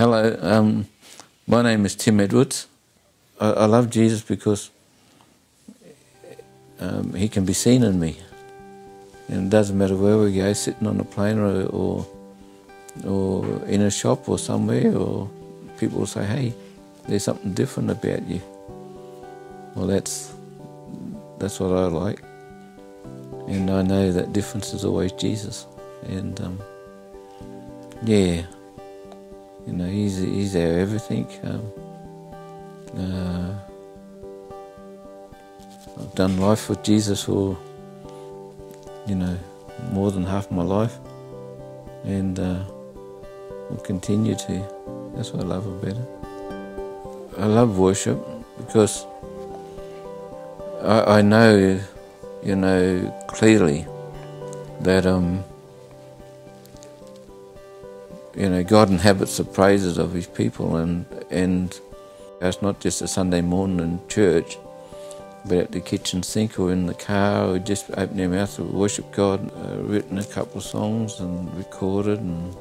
Hello, my name is Tim Edwards. I love Jesus because he can be seen in me. And it doesn't matter where we go, sitting on a plane or in a shop or somewhere, or people will say, hey, there's something different about you. Well, that's what I like. And I know that difference is always Jesus. And yeah, you know, he's our everything. I've done life with Jesus for, you know, more than half my life, and will continue to. That's what I love about it. I love worship because I know, you know, clearly that you know, God inhabits the praises of His people, and it's not just a Sunday morning in church, but at the kitchen sink or in the car, or just open your mouth to worship God. Written a couple of songs and recorded and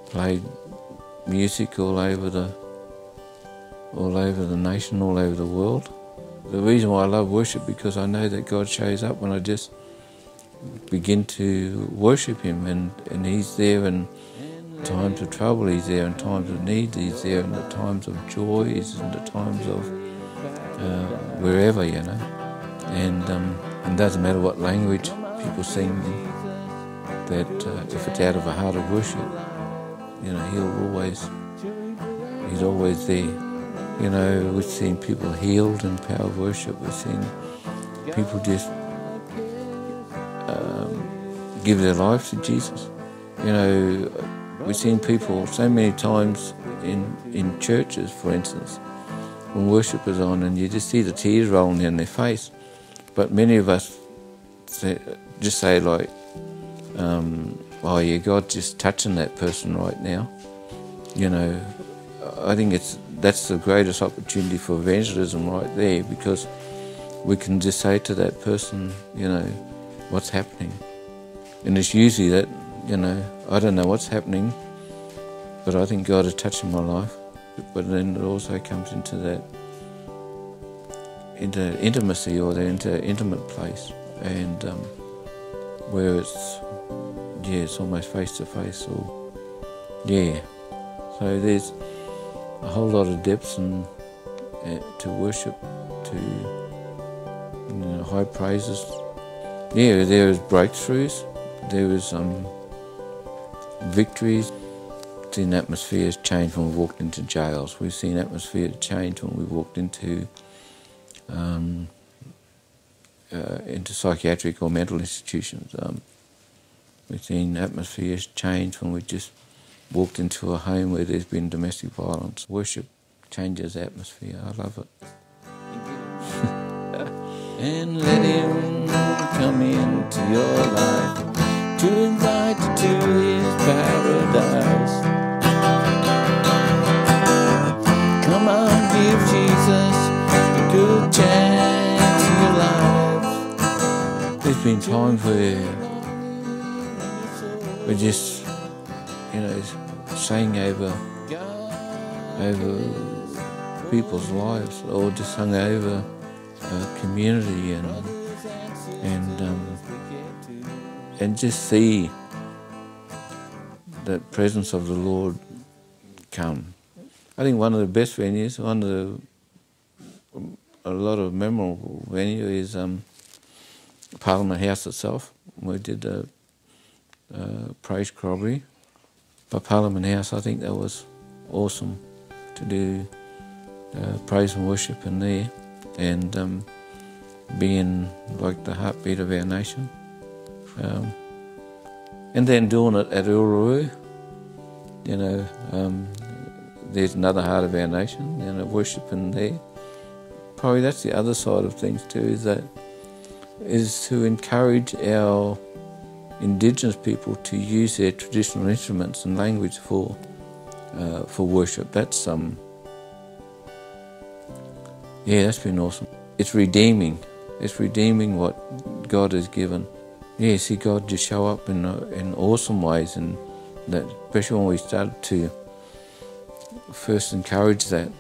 played music all over the nation, all over the world. The reason why I love worship because I know that God shows up when I just begin to worship Him, and He's there in times of trouble, He's there in times of need, He's there in the times of joy, He's in the times of wherever, you know. And it doesn't matter what language people sing in, that if it's out of a heart of worship, you know, He's always there. You know, we've seen people healed in power of worship. We've seen people just give their lives to Jesus. You know, we've seen people so many times in churches, for instance, when worship is on, and you just see the tears rolling down their face. But many of us just say like, oh yeah, God's just touching that person right now. You know, I think that's the greatest opportunity for evangelism right there, because we can just say to that person, you know, what's happening. And it's usually that, you know, I don't know what's happening, but I think God is touching my life. But then it also comes into that, into intimacy, or into intimate place, and where it's almost face to face, or So there's a whole lot of depths and to worship, to, you know, high praises. Yeah, there is breakthroughs, there is victories. We've seen atmospheres change when we walked into jails. We've seen atmospheres change when we walked into psychiatric or mental institutions. We've seen atmospheres change when we just walked into a home where there's been domestic violence. Worship changes the atmosphere. I love it. And let Him come into your life to invite you to His paradise. Come on, give Jesus a good chance in your life. There's been times where we just, you know, sang over people's lives, or just sung over community, and just see the presence of the Lord come. I think one of the best venues, a lot of memorable venue is Parliament House itself. We did a praise corroboree by Parliament House. I think that was awesome to do praise and worship in there, and being like the heartbeat of our nation. And then doing it at Uluru, you know, there's another heart of our nation, you know, worshiping there. Probably that's the other side of things too, is to encourage our Indigenous people to use their traditional instruments and language for worship. That's that's been awesome. It's redeeming. It's redeeming what God has given. Yeah, see God just show up in awesome ways, and that, especially when we started to first encourage that,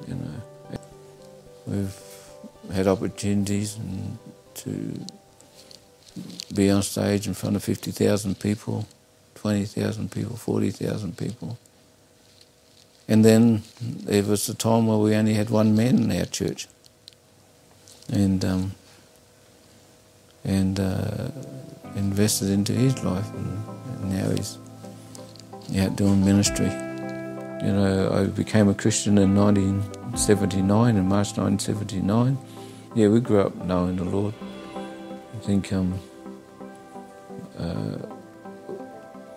you know. We've had opportunities to be on stage in front of 50,000 people, 20,000 people, 40,000 people. And then there was a time where we only had one man in our church. And invested into his life, and now he's out doing ministry. You know, I became a Christian in 1979, in March 1979. Yeah, we grew up knowing the Lord. I think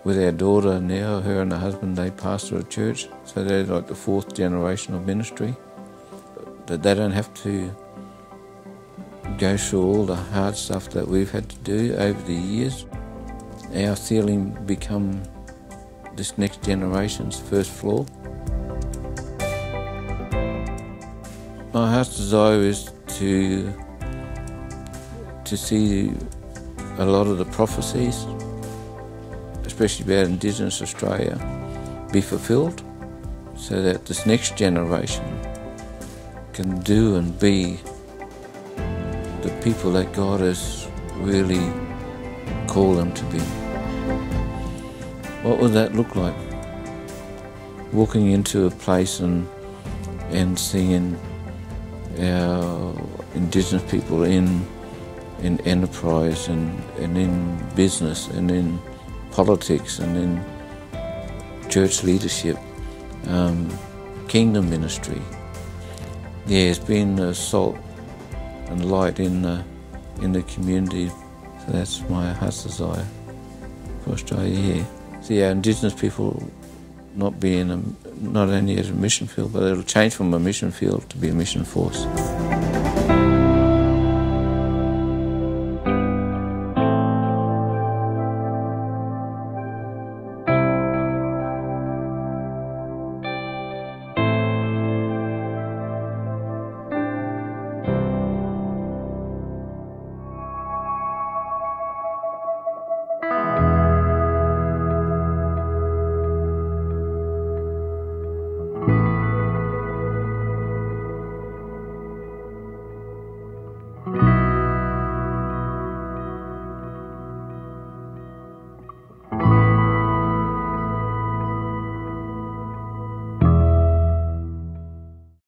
with our daughter now, her and her husband, they pastor a church, so they're like the fourth generation of ministry. That they don't have to go through all the hard stuff that we've had to do over the years. Our ceiling become this next generation's first floor. My heart's desire is to see a lot of the prophecies, especially about Indigenous Australia, be fulfilled, so that this next generation can do and be the people that God has really called them to be. What would that look like? Walking into a place and seeing our Indigenous people in enterprise and in business and in politics and in church leadership, kingdom ministry. Yeah, it's been a salt and light in the community. So that's my heart's desire for Australia here. See our Indigenous people not only as a mission field, but it'll change from a mission field to be a mission force.